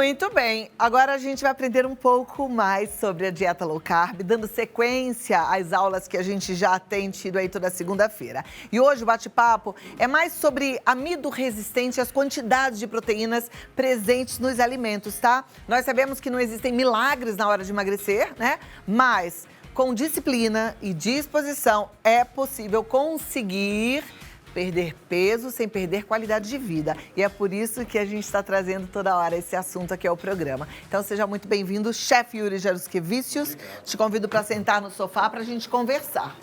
Muito bem, agora a gente vai aprender um pouco mais sobre a dieta low carb, dando sequência às aulas que a gente já tem tido aí toda segunda-feira. E hoje o bate-papo é mais sobre amido resistente e as quantidades de proteínas presentes nos alimentos, tá? Nós sabemos que não existem milagres na hora de emagrecer, né? Mas com disciplina e disposição é possível conseguir perder peso sem perder qualidade de vida. E é por isso que a gente está trazendo toda hora esse assunto aqui ao programa. Então seja muito bem-vindo, chefe Yuri Jaruskevicius. Te convido para sentar no sofá para a gente conversar.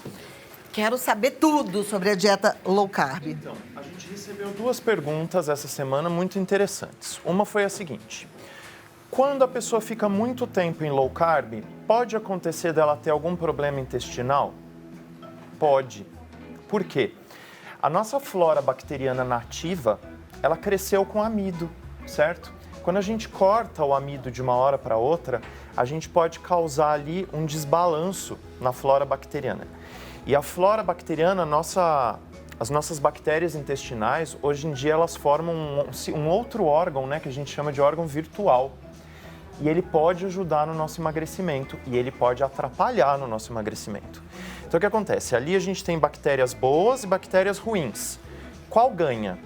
Quero saber tudo sobre a dieta low carb. Então, a gente recebeu duas perguntas essa semana muito interessantes. Uma foi a seguinte: quando a pessoa fica muito tempo em low carb, pode acontecer dela ter algum problema intestinal? Pode. Por quê? A nossa flora bacteriana nativa, ela cresceu com amido, certo? Quando a gente corta o amido de uma hora para outra, a gente pode causar ali um desbalanço na flora bacteriana. E a flora bacteriana, as nossas bactérias intestinais, hoje em dia elas formam um outro órgão, né, que a gente chama de órgão virtual. E ele pode ajudar no nosso emagrecimento e ele pode atrapalhar no nosso emagrecimento. Então, o que acontece? Ali a gente tem bactérias boas e bactérias ruins. Qual ganha?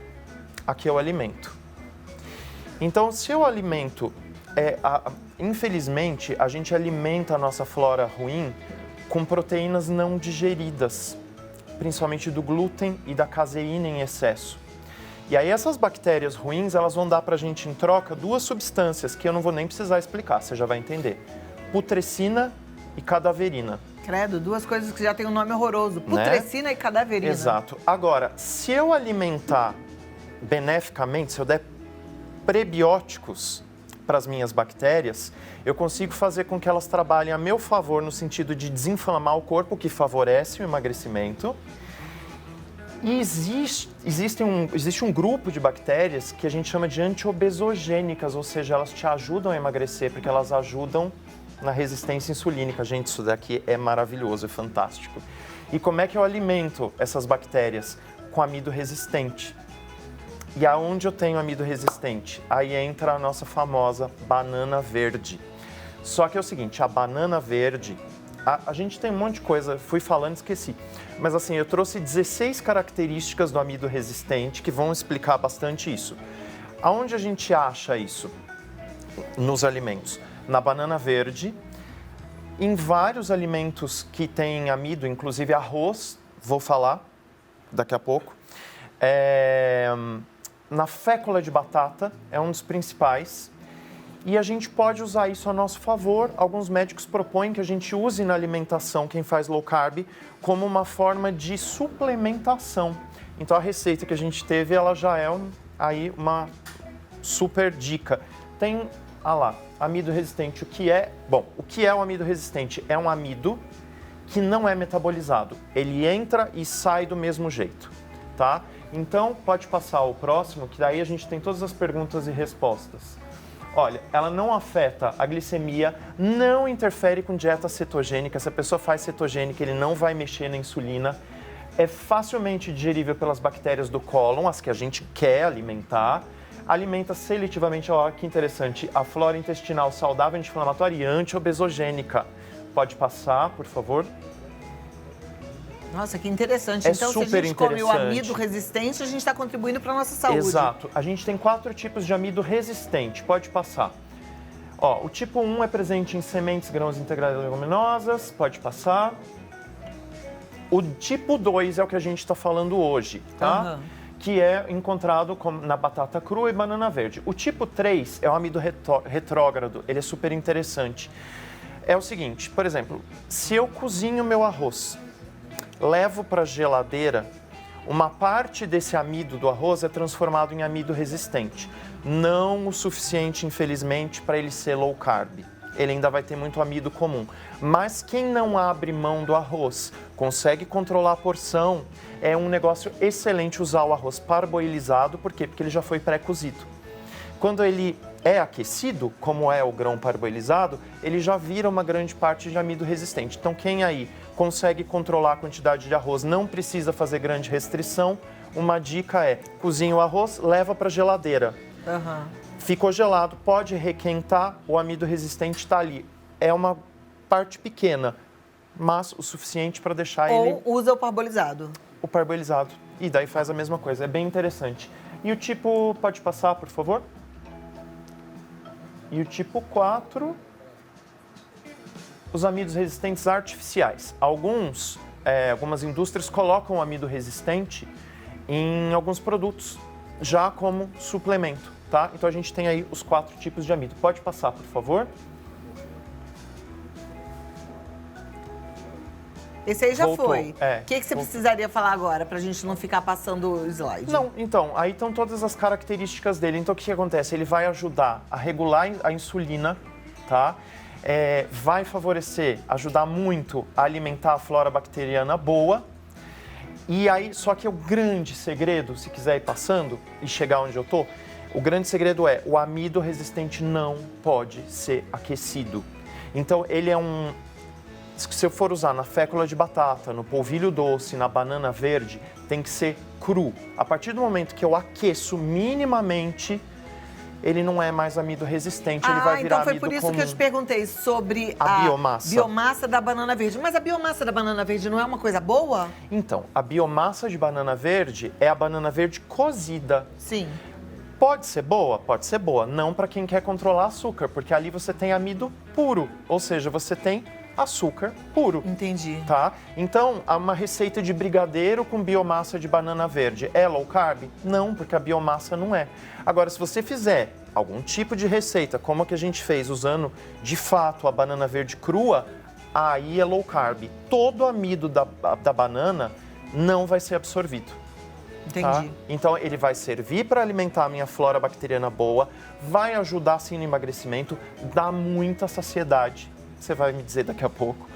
Aqui é o alimento. Então, se o alimento infelizmente, a gente alimenta a nossa flora ruim com proteínas não digeridas, principalmente do glúten e da caseína em excesso. E aí essas bactérias ruins, elas vão dar pra gente em troca duas substâncias que eu não vou nem precisar explicar, você já vai entender. Putrescina e cadaverina. Credo, duas coisas que já têm um nome horroroso. Putrescina, né? E cadaverina. Exato. Agora, se eu alimentar beneficamente, se eu der prebióticos para as minhas bactérias, eu consigo fazer com que elas trabalhem a meu favor no sentido de desinflamar o corpo, que favorece o emagrecimento. E existe um grupo de bactérias que a gente chama de antiobesogênicas, ou seja, elas te ajudam a emagrecer porque elas ajudam na resistência insulínica. Gente, isso daqui é maravilhoso, é fantástico. E como é que eu alimento essas bactérias? Com amido resistente. E aonde eu tenho amido resistente? Aí entra a nossa famosa banana verde. Só que é o seguinte, a banana verde, a gente tem um monte de coisa, fui falando e esqueci. Mas assim, eu trouxe 16 características do amido resistente que vão explicar bastante isso. Aonde a gente acha isso? Nos alimentos. Na banana verde, em vários alimentos que têm amido, inclusive arroz, vou falar daqui a pouco. Na fécula de batata, é um dos principais. E a gente pode usar isso a nosso favor. Alguns médicos propõem que a gente use na alimentação, quem faz low carb, como uma forma de suplementação. Então a receita que a gente teve, ela já é aí uma super dica. Tem, amido resistente. O que é o amido resistente? É um amido que não é metabolizado. Ele entra e sai do mesmo jeito, tá? Então pode passar o próximo, que daí a gente tem todas as perguntas e respostas. Olha, ela não afeta a glicemia, não interfere com dieta cetogênica. Se a pessoa faz cetogênica, ele não vai mexer na insulina. É facilmente digerível pelas bactérias do cólon, as que a gente quer alimentar. Alimenta seletivamente, olha que interessante, a flora intestinal saudável, anti-inflamatória e anti-obesogênica. Pode passar, por favor. Nossa, que interessante. É então, super se a gente come o interessante. amido resistente, a gente está contribuindo para a nossa saúde. Exato. A gente tem 4 tipos de amido resistente. Pode passar. O tipo 1 é presente em sementes, grãos integrais e leguminosas. Pode passar. O tipo 2 é o que a gente está falando hoje, tá? Uhum. Que é encontrado na batata crua e banana verde. O tipo 3 é o amido retrógrado. Ele é super interessante. É o seguinte, por exemplo, se eu cozinho meu arroz, levo para a geladeira, uma parte desse amido do arroz é transformado em amido resistente. Não o suficiente, infelizmente, para ele ser low carb. Ele ainda vai ter muito amido comum. Mas quem não abre mão do arroz, consegue controlar a porção, é um negócio excelente usar o arroz parboilizado. Por quê? Porque ele já foi pré-cozido. Quando ele é aquecido, como é o grão parboilizado, ele já vira uma grande parte de amido resistente. Então, quem aí consegue controlar a quantidade de arroz, não precisa fazer grande restrição, uma dica é, cozinha o arroz, leva para a geladeira. ficou gelado, pode requentar, o amido resistente está ali. É uma parte pequena, mas o suficiente para deixar ele... Ou usa o parbolizado. O parbolizado. E daí faz a mesma coisa, é bem interessante. E o tipo, pode passar, por favor? E o tipo 4, os amidos resistentes artificiais. Algumas indústrias colocam o amido resistente em alguns produtos, já como suplemento, tá? Então a gente tem aí os 4 tipos de amido. Pode passar, por favor? Esse aí já Voltou. foi. O que você precisaria falar agora, pra gente não ficar passando o slide? Não, então, aí estão todas as características dele. Então, o que acontece? Ele vai ajudar a regular a insulina, tá? Vai favorecer, ajudar muito a alimentar a flora bacteriana boa. E aí, só que o grande segredo, se quiser ir passando e chegar onde eu tô, o grande segredo é, o amido resistente não pode ser aquecido. Então, ele é se eu for usar na fécula de batata, no polvilho doce, na banana verde, tem que ser cru. A partir do momento que eu aqueço minimamente, ele não é mais amido resistente, ele vai virar amido comum. Então foi por isso que eu te perguntei sobre a biomassa da banana verde. Mas a biomassa da banana verde não é uma coisa boa? Então, a biomassa de banana verde é a banana verde cozida. Sim. Pode ser boa, não para quem quer controlar açúcar, porque ali você tem amido puro, ou seja, você tem açúcar puro. Entendi. Tá? Então, uma receita de brigadeiro com biomassa de banana verde é low carb? Não, porque a biomassa não é. Agora, se você fizer algum tipo de receita, como a que a gente fez, usando de fato a banana verde crua, aí é low carb. Todo o amido da banana não vai ser absorvido. Entendi. Tá? Então, ele vai servir para alimentar a minha flora bacteriana boa, vai ajudar sim no emagrecimento, dá muita saciedade. Você vai me dizer daqui a pouco,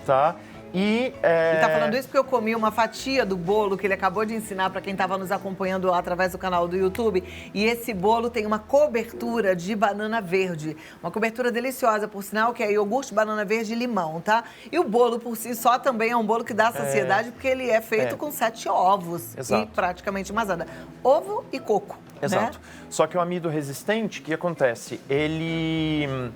tá? Ele tá falando isso porque eu comi uma fatia do bolo que ele acabou de ensinar para quem estava nos acompanhando através do canal do YouTube. E esse bolo tem uma cobertura de banana verde. Uma cobertura deliciosa, por sinal, que é iogurte, banana verde e limão, tá? E o bolo por si só também é um bolo que dá saciedade, porque ele é feito com 7 ovos. Exato. E praticamente mais nada. Ovo e coco. Exato. Né? Só que o amido resistente, o que acontece? Ele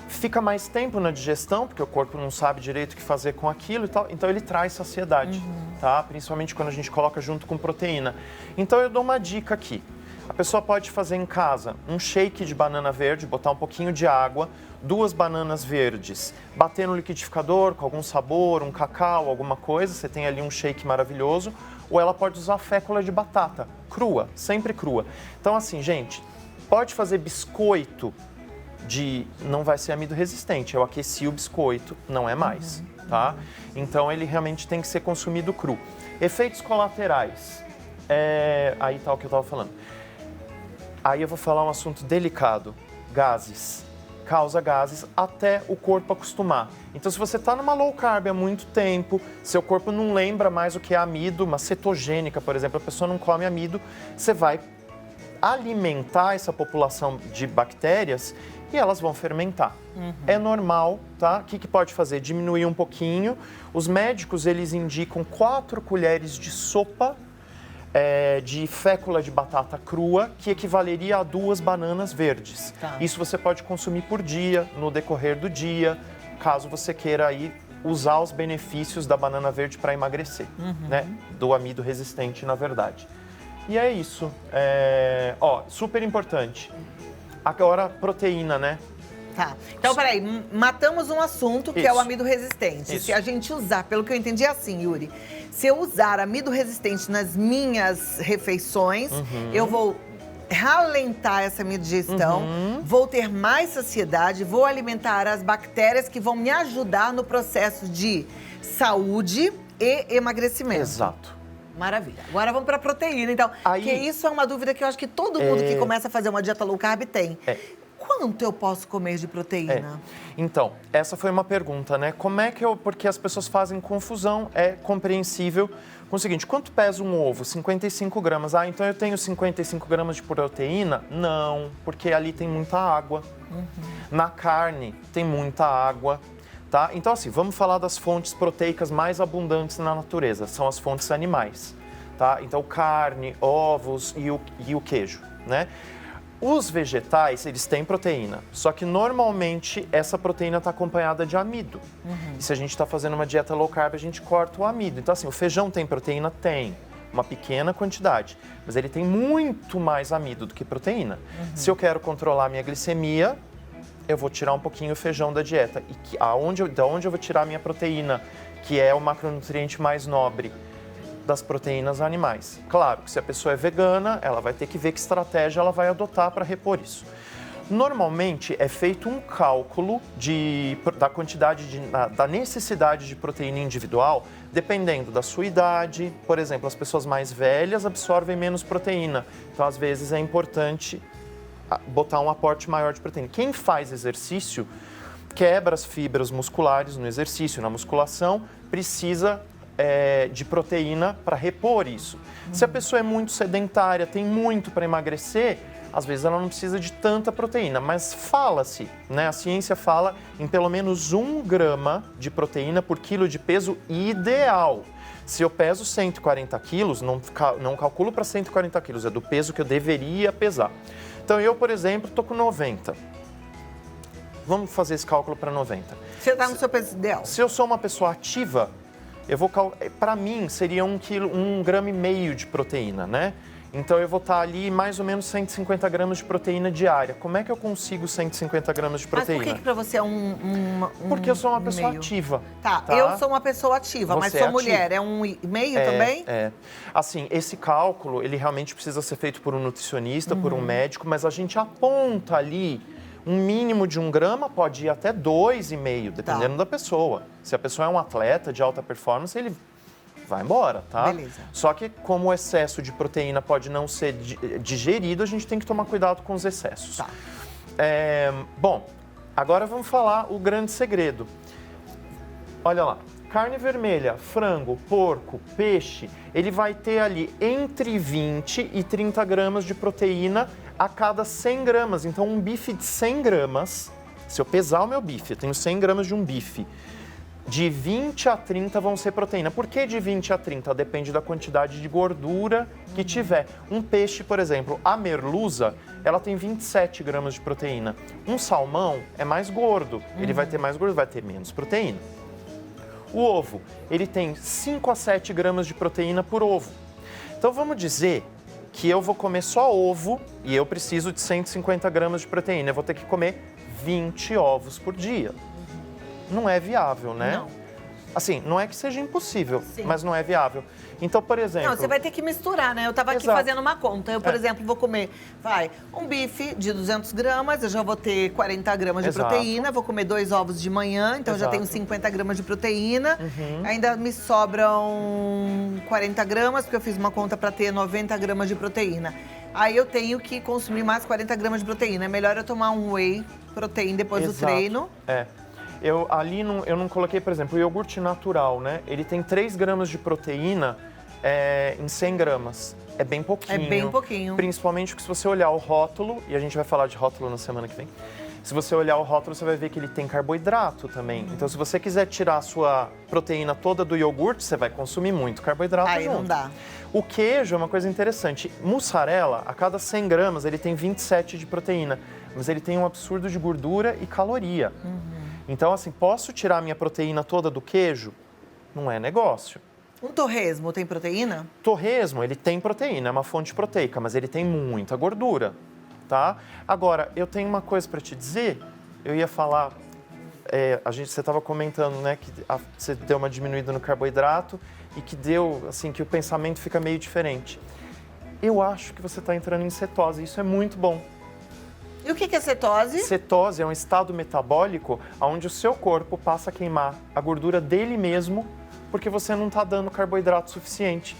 fica mais tempo na digestão, porque o corpo não sabe direito o que fazer com aquilo e tal, então ele traz saciedade, tá? Principalmente quando a gente coloca junto com proteína. Então eu dou uma dica aqui. A pessoa pode fazer em casa um shake de banana verde, botar um pouquinho de água, 2 bananas verdes, bater no liquidificador com algum sabor, um cacau, alguma coisa, você tem ali um shake maravilhoso, ou ela pode usar fécula de batata, crua, sempre crua. Então assim, gente, pode fazer biscoito não vai ser amido resistente, eu aqueci o biscoito, não é mais, tá? Então ele realmente tem que ser consumido cru. Efeitos colaterais, aí tá o que eu tava falando. Aí eu vou falar um assunto delicado, gases. Causa gases até o corpo acostumar. Então se você está numa low carb há muito tempo, seu corpo não lembra mais o que é amido, uma cetogênica, por exemplo, a pessoa não come amido, você vai alimentar essa população de bactérias e elas vão fermentar. É normal, tá? O que pode fazer? Diminuir um pouquinho. Os médicos, eles indicam 4 colheres de sopa de fécula de batata crua, que equivaleria a 2 bananas verdes. Tá. Isso você pode consumir por dia, no decorrer do dia, caso você queira aí usar os benefícios da banana verde para emagrecer, né? Do amido resistente, na verdade. E é isso. Super importante. Agora, proteína, né? Tá. Então, peraí, matamos um assunto que é o amido resistente. Isso. Se a gente usar, pelo que eu entendi é assim, Yuri, se eu usar amido resistente nas minhas refeições, eu vou ralentar essa minha digestão, vou ter mais saciedade, vou alimentar as bactérias que vão me ajudar no processo de saúde e emagrecimento. Exato. Maravilha. Agora vamos para a proteína, então. Aí, que isso é uma dúvida que eu acho que todo mundo que começa a fazer uma dieta low carb tem. Quanto eu posso comer de proteína? Então, essa foi uma pergunta, né? Como é que porque as pessoas fazem confusão, é compreensível. Com o seguinte, quanto pesa um ovo? 55 gramas. Ah, então eu tenho 55 gramas de proteína? Não, porque ali tem muita água. Na carne tem muita água. Tá? Então, assim, vamos falar das fontes proteicas mais abundantes na natureza, são as fontes animais, tá? Então, carne, ovos e o queijo, né? Os vegetais, eles têm proteína, só que normalmente essa proteína está acompanhada de amido. E se a gente está fazendo uma dieta low carb, a gente corta o amido. Então, assim, o feijão tem proteína? Tem. Uma pequena quantidade, mas ele tem muito mais amido do que proteína. Se eu quero controlar a minha glicemia, eu vou tirar um pouquinho o feijão da dieta. E da onde eu vou tirar a minha proteína, que é o macronutriente mais nobre? Das proteínas animais. Claro que se a pessoa é vegana, ela vai ter que ver que estratégia ela vai adotar para repor isso. Normalmente é feito um cálculo da quantidade da necessidade de proteína individual, dependendo da sua idade. Por exemplo, as pessoas mais velhas absorvem menos proteína, então às vezes é importante botar um aporte maior de proteína. Quem faz exercício quebra as fibras musculares no exercício, na musculação, precisa de proteína para repor isso. Se a pessoa é muito sedentária, tem muito para emagrecer, às vezes ela não precisa de tanta proteína, mas fala-se, né? A ciência fala em pelo menos 1 grama de proteína por quilo de peso ideal. Se eu peso 140 quilos, não calculo para 140 quilos, é do peso que eu deveria pesar. Então eu, por exemplo, estou com 90. Vamos fazer esse cálculo para 90. Você está no seu peso ideal? Se eu sou uma pessoa ativa, para mim seria 1,5 grama de proteína, né? Então eu vou estar ali mais ou menos 150 gramas de proteína diária. Como é que eu consigo 150 gramas de proteína? Mas por que para você é Porque eu sou uma pessoa meio? ativa. Tá, eu sou uma pessoa ativa, mas sou mulher. É 1,5 também? É. Assim, esse cálculo, ele realmente precisa ser feito por um nutricionista, por um médico, mas a gente aponta ali um mínimo de 1 grama, pode ir até 2,5, dependendo da pessoa. Se a pessoa é um atleta de alta performance, ele vai embora, tá? Beleza. Só que como o excesso de proteína pode não ser digerido, a gente tem que tomar cuidado com os excessos. Tá. Bom, agora vamos falar o grande segredo. Olha lá, carne vermelha, frango, porco, peixe, ele vai ter ali entre 20 e 30 gramas de proteína a cada 100 gramas. Então, um bife de 100 gramas, se eu pesar o meu bife, eu tenho 100 gramas de um bife, de 20 a 30 vão ser proteína. Por que de 20 a 30? Depende da quantidade de gordura que tiver. Um peixe, por exemplo, a merluza, ela tem 27 gramas de proteína. Um salmão é mais gordo, ele vai ter mais gordura, vai ter menos proteína. O ovo, ele tem 5 a 7 gramas de proteína por ovo. Então vamos dizer que eu vou comer só ovo e eu preciso de 150 gramas de proteína. Eu vou ter que comer 20 ovos por dia. Não é viável, né? Não. Assim, não é que seja impossível, Sim. mas não é viável. Então, por exemplo... Não, você vai ter que misturar, né? Eu estava aqui Exato. fazendo uma conta. Eu, por exemplo, vou comer, um bife de 200 gramas, eu já vou ter 40 gramas de Exato. proteína, vou comer 2 ovos de manhã, então eu já tenho 50 gramas de proteína. Ainda me sobram 40 gramas, porque eu fiz uma conta para ter 90 gramas de proteína. Aí eu tenho que consumir mais 40 gramas de proteína. É melhor eu tomar um whey protein depois do treino. Eu não coloquei, por exemplo, o iogurte natural, né? Ele tem 3 gramas de proteína em 100 gramas. É bem pouquinho. É bem pouquinho. Principalmente porque se você olhar o rótulo, e a gente vai falar de rótulo na semana que vem, se você olhar o rótulo, você vai ver que ele tem carboidrato também. Então, se você quiser tirar a sua proteína toda do iogurte, você vai consumir muito carboidrato Aí junto. não dá. O queijo é uma coisa interessante. Mussarela, a cada 100 gramas, ele tem 27 de proteína. Mas ele tem um absurdo de gordura e caloria. Então, assim, posso tirar a minha proteína toda do queijo? Não é negócio. Um torresmo tem proteína? Torresmo, ele tem proteína, é uma fonte proteica, mas ele tem muita gordura, tá? Agora, eu tenho uma coisa para te dizer. Eu ia falar... você estava comentando, né, que você deu uma diminuída no carboidrato e que que o pensamento fica meio diferente. Eu acho que você está entrando em cetose, isso é muito bom. E o que é cetose? Cetose é um estado metabólico onde o seu corpo passa a queimar a gordura dele mesmo porque você não está dando carboidrato suficiente.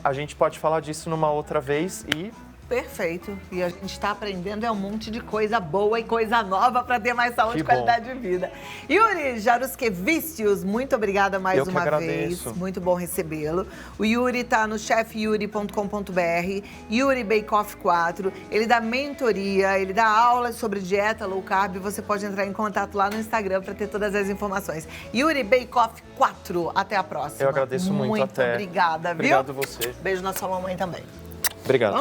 A gente pode falar disso numa outra vez e... Perfeito. E a gente está aprendendo um monte de coisa boa e coisa nova para ter mais saúde e qualidade de vida. Yuri Jaruskevicius, muito obrigada mais uma vez. Muito bom recebê-lo. O Yuri está no chefyuri.com.br, Yuri Bake Off 4. Ele dá mentoria, ele dá aulas sobre dieta low carb. Você pode entrar em contato lá no Instagram para ter todas as informações. Yuri Bake Off 4. Até a próxima. Eu agradeço muito. Muito obrigada, viu? Obrigado você. Beijo na sua mamãe também. Obrigado.